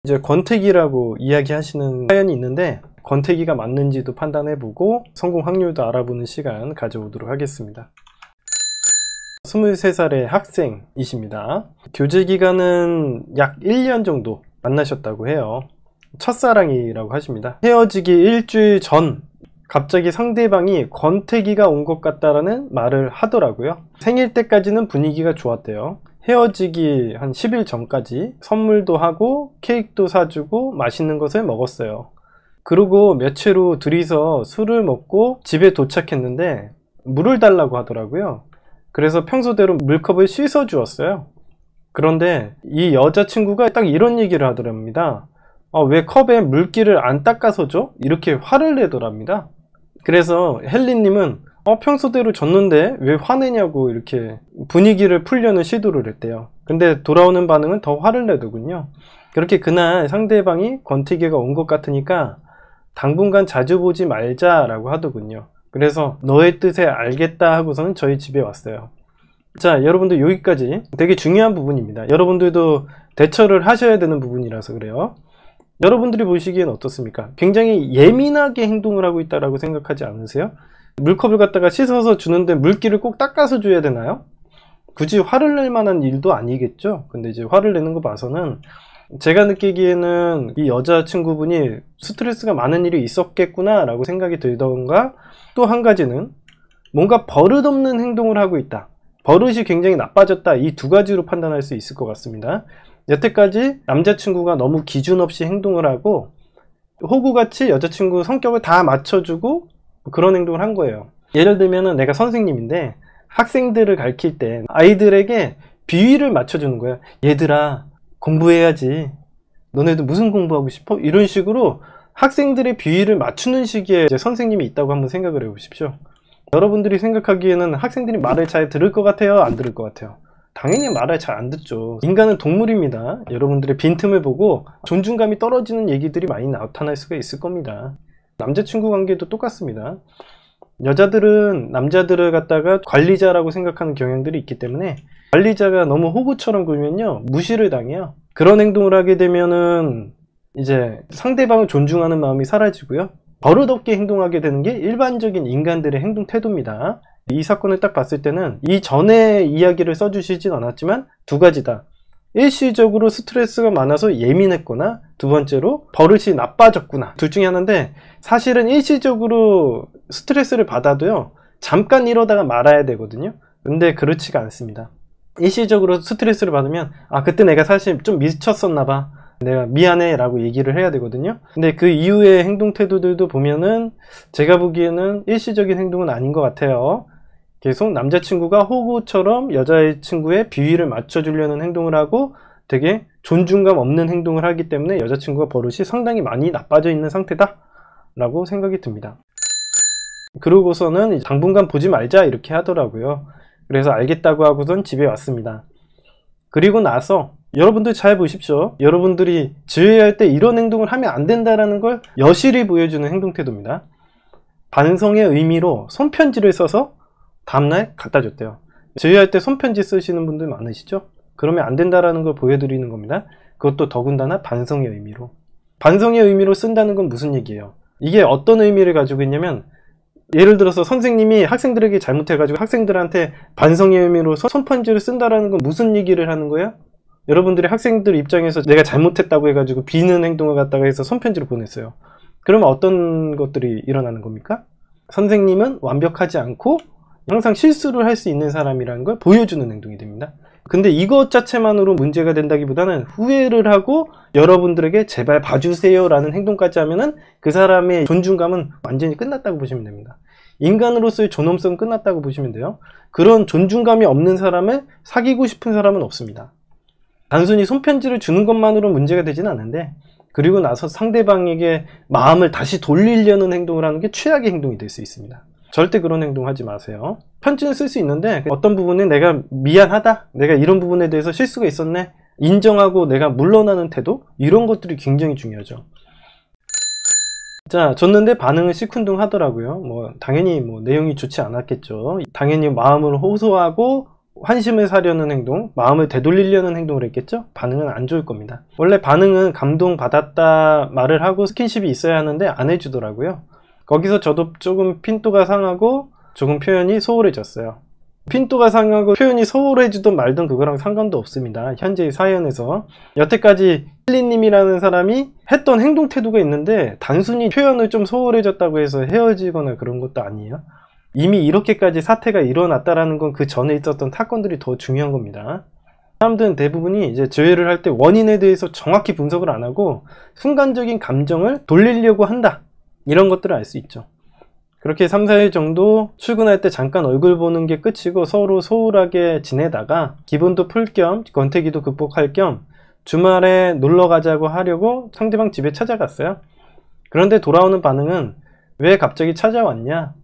이제 권태기라고 이야기하시는 사연이 있는데 권태기가 맞는지도 판단해보고 성공 확률도 알아보는 시간 가져오도록 하겠습니다. 23살의 학생이십니다. 교제 기간은 약 1년 정도 만나셨다고 해요. 첫사랑이라고 하십니다. 헤어지기 일주일 전 갑자기 상대방이 권태기가 온 것 같다라는 말을 하더라고요. 생일 때까지는 분위기가 좋았대요. 헤어지기 한 10일 전까지 선물도 하고 케이크도 사주고 맛있는 것을 먹었어요. 그리고 며칠 후 둘이서 술을 먹고 집에 도착했는데 물을 달라고 하더라고요. 그래서 평소대로 물컵을 씻어 주었어요. 그런데 이 여자친구가 딱 이런 얘기를 하더랍니다. 왜 컵에 물기를 안 닦아서 줘? 이렇게 화를 내더랍니다. 그래서 헬리님은 평소대로 줬는데 왜 화내냐고 이렇게 분위기를 풀려는 시도를 했대요. 근데 돌아오는 반응은 더 화를 내더군요. 그렇게 그날 상대방이 권태기가 온 것 같으니까 당분간 자주 보지 말자라고 하더군요. 그래서 너의 뜻에 알겠다 하고서는 저희 집에 왔어요. 자, 여러분들 여기까지 되게 중요한 부분입니다. 여러분들도 대처를 하셔야 되는 부분이라서 그래요. 여러분들이 보시기엔 어떻습니까? 굉장히 예민하게 행동을 하고 있다고 생각하지 않으세요? 물컵을 갖다가 씻어서 주는데 물기를 꼭 닦아서 줘야 되나요? 굳이 화를 낼 만한 일도 아니겠죠? 근데 이제 화를 내는 거 봐서는 제가 느끼기에는 이 여자친구분이 스트레스가 많은 일이 있었겠구나 라고 생각이 들던가, 또 한 가지는 뭔가 버릇없는 행동을 하고 있다, 버릇이 굉장히 나빠졌다, 이 두 가지로 판단할 수 있을 것 같습니다. 여태까지 남자친구가 너무 기준 없이 행동을 하고 호구같이 여자친구 성격을 다 맞춰주고 그런 행동을 한 거예요. 예를 들면 내가 선생님인데 학생들을 가르칠 때 아이들에게 비위를 맞춰주는 거예요. 얘들아 공부해야지, 너네도 무슨 공부하고 싶어? 이런 식으로 학생들의 비위를 맞추는 시기에 이제 선생님이 있다고 한번 생각을 해보십시오. 여러분들이 생각하기에는 학생들이 말을 잘 들을 것 같아요? 안 들을 것 같아요? 당연히 말을 잘 안 듣죠. 인간은 동물입니다. 여러분들의 빈틈을 보고 존중감이 떨어지는 얘기들이 많이 나타날 수가 있을 겁니다. 남자친구 관계도 똑같습니다. 여자들은 남자들을 갖다가 관리자라고 생각하는 경향들이 있기 때문에 관리자가 너무 호구처럼 굴면요 무시를 당해요. 그런 행동을 하게 되면은 이제 상대방을 존중하는 마음이 사라지고요, 버릇없게 행동하게 되는 게 일반적인 인간들의 행동 태도입니다. 이 사건을 딱 봤을 때는 이전에 이야기를 써주시진 않았지만 두 가지다. 일시적으로 스트레스가 많아서 예민했거나, 두 번째로 버릇이 나빠졌구나. 둘 중에 하나인데, 사실은 일시적으로 스트레스를 받아도요 잠깐 이러다가 말아야 되거든요. 근데 그렇지가 않습니다. 일시적으로 스트레스를 받으면 그때 내가 사실 좀 미쳤었나 봐, 내가 미안해 라고 얘기를 해야 되거든요. 근데 그 이후의 행동 태도들도 보면은 제가 보기에는 일시적인 행동은 아닌 것 같아요. 계속 남자친구가 호구처럼 여자친구의 비위를 맞춰주려는 행동을 하고 되게 존중감 없는 행동을 하기 때문에 여자친구가 버릇이 상당히 많이 나빠져 있는 상태다 라고 생각이 듭니다. 그러고서는 당분간 보지 말자 이렇게 하더라고요. 그래서 알겠다고 하고선 집에 왔습니다. 그리고 나서 여러분들 잘 보십시오. 여러분들이 지휘할 때 이런 행동을 하면 안 된다라는 걸 여실히 보여주는 행동 태도입니다. 반성의 의미로 손편지를 써서 다음날 갖다 줬대요. 지휘할 때 손편지 쓰시는 분들 많으시죠? 그러면 안 된다라는 걸 보여드리는 겁니다. 그것도 더군다나 반성의 의미로. 반성의 의미로 쓴다는 건 무슨 얘기예요? 이게 어떤 의미를 가지고 있냐면, 예를 들어서 선생님이 학생들에게 잘못해가지고 학생들한테 반성의 의미로 손편지를 쓴다라는 건 무슨 얘기를 하는 거예요? 여러분들이 학생들 입장에서 내가 잘못했다고 해가지고 비는 행동을 갖다가 해서 손편지를 보냈어요. 그러면 어떤 것들이 일어나는 겁니까? 선생님은 완벽하지 않고 항상 실수를 할 수 있는 사람이라는 걸 보여주는 행동이 됩니다. 근데 이것 자체만으로 문제가 된다기보다는 후회를 하고 여러분들에게 제발 봐주세요 라는 행동까지 하면은 그 사람의 존중감은 완전히 끝났다고 보시면 됩니다. 인간으로서의 존엄성은 끝났다고 보시면 돼요. 그런 존중감이 없는 사람을 사귀고 싶은 사람은 없습니다. 단순히 손편지를 주는 것만으로 문제가 되지는 않은데, 그리고 나서 상대방에게 마음을 다시 돌리려는 행동을 하는 게 최악의 행동이 될 수 있습니다. 절대 그런 행동 하지 마세요. 편지는 쓸 수 있는데 어떤 부분에 내가 미안하다, 내가 이런 부분에 대해서 실수가 있었네, 인정하고 내가 물러나는 태도, 이런 것들이 굉장히 중요하죠. 자, 줬는데 반응은 시큰둥 하더라고요. 당연히 내용이 좋지 않았겠죠. 당연히 마음을 호소하고 환심을 사려는 행동, 마음을 되돌리려는 행동을 했겠죠? 반응은 안 좋을 겁니다. 원래 반응은 감동받았다 말을 하고 스킨십이 있어야 하는데 안 해주더라고요. 거기서 저도 조금 핀도가 상하고 조금 표현이 소홀해졌어요. 핀도가 상하고 표현이 소홀해지든 말든 그거랑 상관도 없습니다. 현재의 사연에서 여태까지 힐리님이라는 사람이 했던 행동 태도가 있는데 단순히 표현을 좀 소홀해졌다고 해서 헤어지거나 그런 것도 아니에요. 이미 이렇게까지 사태가 일어났다라는 건 그 전에 있었던 사건들이 더 중요한 겁니다. 사람들은 대부분이 이제 재회를 할 때 원인에 대해서 정확히 분석을 안 하고 순간적인 감정을 돌리려고 한다, 이런 것들을 알 수 있죠. 그렇게 3, 4일 정도 출근할 때 잠깐 얼굴 보는 게 끝이고 서로 소홀하게 지내다가 기분도 풀 겸 권태기도 극복할 겸 주말에 놀러 가자고 하려고 상대방 집에 찾아갔어요. 그런데 돌아오는 반응은 왜 갑자기 찾아왔냐?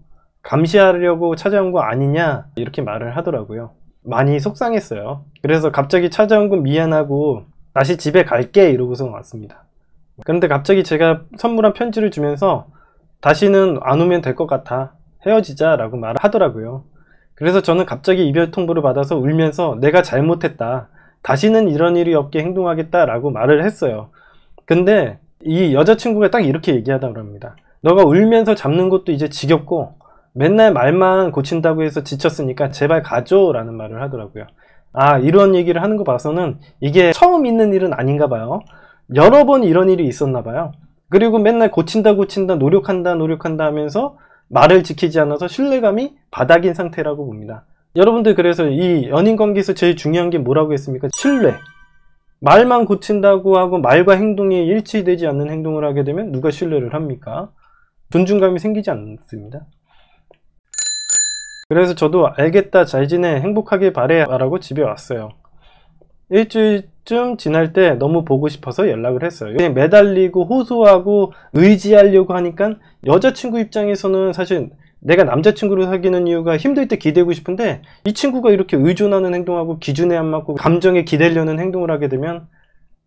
감시하려고 찾아온 거 아니냐? 이렇게 말을 하더라고요. 많이 속상했어요. 그래서 갑자기 찾아온 건 미안하고 다시 집에 갈게 이러고서 왔습니다. 그런데 갑자기 제가 선물한 편지를 주면서 다시는 안 오면 될 것 같아, 헤어지자 라고 말을 하더라고요. 그래서 저는 갑자기 이별 통보를 받아서 울면서 내가 잘못했다, 다시는 이런 일이 없게 행동하겠다 라고 말을 했어요. 근데 이 여자친구가 딱 이렇게 얘기하더라고 합니다. 너가 울면서 잡는 것도 이제 지겹고 맨날 말만 고친다고 해서 지쳤으니까 제발 가줘 라는 말을 하더라고요. 아, 이런 얘기를 하는 거 봐서는 이게 처음 있는 일은 아닌가 봐요. 여러 번 이런 일이 있었나 봐요. 그리고 맨날 고친다 노력한다 하면서 말을 지키지 않아서 신뢰감이 바닥인 상태라고 봅니다. 여러분들, 그래서 이 연인관계에서 제일 중요한 게 뭐라고 했습니까? 신뢰. 말만 고친다고 하고 말과 행동이 일치되지 않는 행동을 하게 되면 누가 신뢰를 합니까? 존중감이 생기지 않습니다. 그래서 저도 알겠다, 잘 지내, 행복하길 바래 라고 집에 왔어요. 일주일쯤 지날 때 너무 보고 싶어서 연락을 했어요. 그냥 매달리고 호소하고 의지하려고 하니까 여자친구 입장에서는 사실 내가 남자친구를 사귀는 이유가 힘들 때 기대고 싶은데 이 친구가 이렇게 의존하는 행동하고 기준에 안 맞고 감정에 기대려는 행동을 하게 되면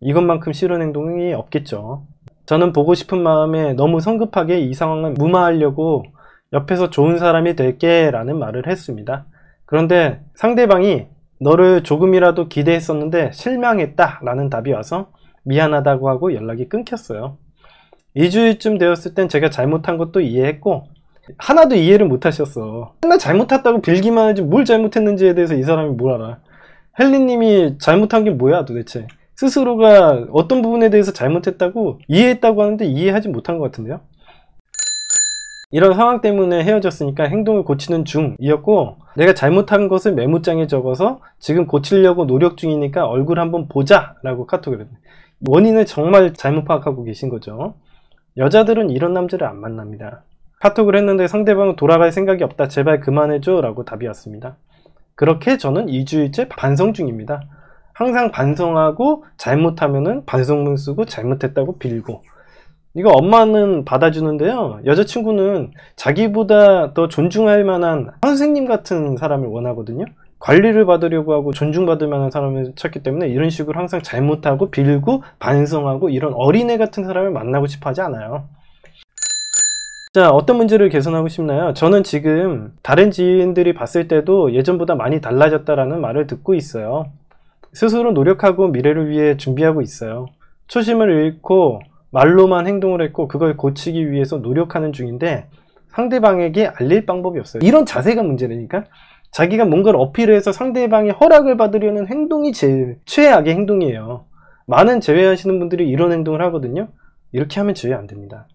이것만큼 싫은 행동이 없겠죠. 저는 보고 싶은 마음에 너무 성급하게 이 상황을 무마하려고 옆에서 좋은 사람이 될게 라는 말을 했습니다. 그런데 상대방이 너를 조금이라도 기대했었는데 실망했다 라는 답이 와서 미안하다고 하고 연락이 끊겼어요. 2주일쯤 되었을 땐 제가 잘못한 것도 이해했고 하나도 이해를 못 하셨어. 맨날 잘못했다고 빌기만 하지 뭘 잘못했는지에 대해서 이 사람이 뭘 알아. 헬리님이 잘못한 게 뭐야 도대체. 스스로가 어떤 부분에 대해서 잘못했다고 이해했다고 하는데 이해하지 못한 것 같은데요. 이런 상황 때문에 헤어졌으니까 행동을 고치는 중이었고 내가 잘못한 것을 메모장에 적어서 지금 고치려고 노력 중이니까 얼굴 한번 보자 라고 카톡을 했어요. 원인을 정말 잘못 파악하고 계신 거죠. 여자들은 이런 남자를 안 만납니다. 카톡을 했는데 상대방은 돌아갈 생각이 없다, 제발 그만해줘 라고 답이 왔습니다. 그렇게 저는 2주일째 반성 중입니다. 항상 반성하고 잘못하면은 반성문 쓰고 잘못했다고 빌고, 이거 엄마는 받아주는데요, 여자친구는 자기보다 더 존중할 만한 선생님 같은 사람을 원하거든요. 관리를 받으려고 하고 존중받을 만한 사람을 찾기 때문에 이런 식으로 항상 잘못하고 빌고 반성하고 이런 어린애 같은 사람을 만나고 싶어 하지 않아요. 자, 어떤 문제를 개선하고 싶나요? 저는 지금 다른 지인들이 봤을 때도 예전보다 많이 달라졌다라는 말을 듣고 있어요. 스스로 노력하고 미래를 위해 준비하고 있어요. 초심을 잃고 말로만 행동을 했고 그걸 고치기 위해서 노력하는 중인데 상대방에게 알릴 방법이 없어요. 이런 자세가 문제라니까. 자기가 뭔가를 어필해서 상대방의 허락을 받으려는 행동이 제일 최악의 행동이에요. 많은 제외하시는 분들이 이런 행동을 하거든요. 이렇게 하면 제외 안 됩니다.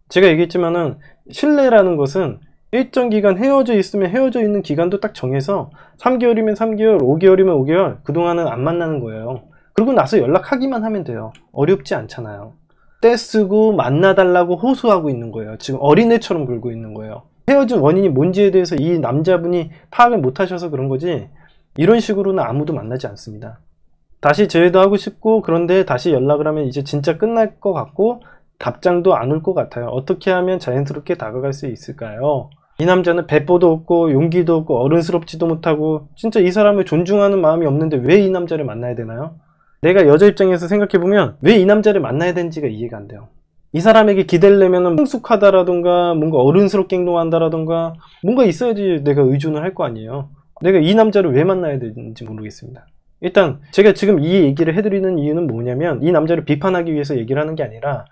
제가 얘기했지만은 신뢰라는 것은 일정 기간 헤어져 있으면 헤어져 있는 기간도 딱 정해서 3개월이면 3개월, 5개월이면 5개월, 그동안은 안 만나는 거예요. 그러고 나서 연락하기만 하면 돼요. 어렵지 않잖아요. 떼쓰고 만나달라고 호소하고 있는 거예요. 지금 어린애처럼 굴고 있는 거예요. 헤어진 원인이 뭔지에 대해서 이 남자분이 파악을 못 하셔서 그런 거지 이런 식으로는 아무도 만나지 않습니다. 다시 재회도 하고 싶고 그런데 다시 연락을 하면 이제 진짜 끝날 것 같고 답장도 안 올 것 같아요. 어떻게 하면 자연스럽게 다가갈 수 있을까요? 이 남자는 배포도 없고 용기도 없고 어른스럽지도 못하고 진짜 이 사람을 존중하는 마음이 없는데 왜 이 남자를 만나야 되나요? 내가 여자 입장에서 생각해보면 왜 이 남자를 만나야 되는지가 이해가 안 돼요. 이 사람에게 기대려면 성숙하다라던가 뭔가 어른스럽게 행동한다라던가 뭔가 있어야지 내가 의존을 할 거 아니에요. 내가 이 남자를 왜 만나야 되는지 모르겠습니다. 일단 제가 지금 이 얘기를 해드리는 이유는 뭐냐면, 이 남자를 비판하기 위해서 얘기를 하는 게 아니라,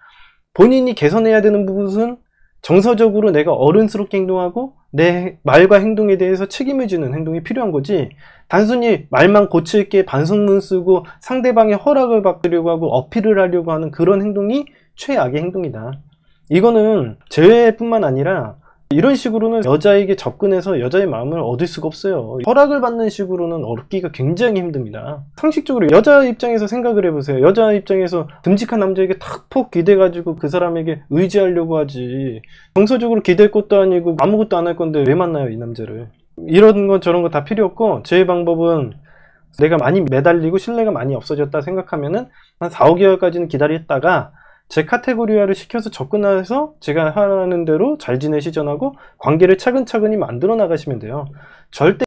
본인이 개선해야 되는 부분은 정서적으로 내가 어른스럽게 행동하고 내 말과 행동에 대해서 책임을 지는 행동이 필요한 거지, 단순히 말만 고칠게 반성문 쓰고 상대방의 허락을 받으려고 하고 어필을 하려고 하는 그런 행동이 최악의 행동이다. 이거는 재회뿐만 아니라 이런 식으로는 여자에게 접근해서 여자의 마음을 얻을 수가 없어요. 허락을 받는 식으로는 얻기가 굉장히 힘듭니다. 상식적으로 여자 입장에서 생각을 해보세요. 여자 입장에서 듬직한 남자에게 탁폭 기대가지고 그 사람에게 의지하려고 하지, 정서적으로 기댈 것도 아니고 아무것도 안 할 건데 왜 만나요, 이 남자를. 이런 거 저런 거 다 필요 없고, 제 방법은 내가 많이 매달리고 신뢰가 많이 없어졌다 생각하면은 한 4, 5개월까지는 기다렸다가 제 카테고리화를 시켜서 접근해서 제가 하는 대로 잘 지내시전하고 관계를 차근차근히 만들어 나가시면 돼요. 절대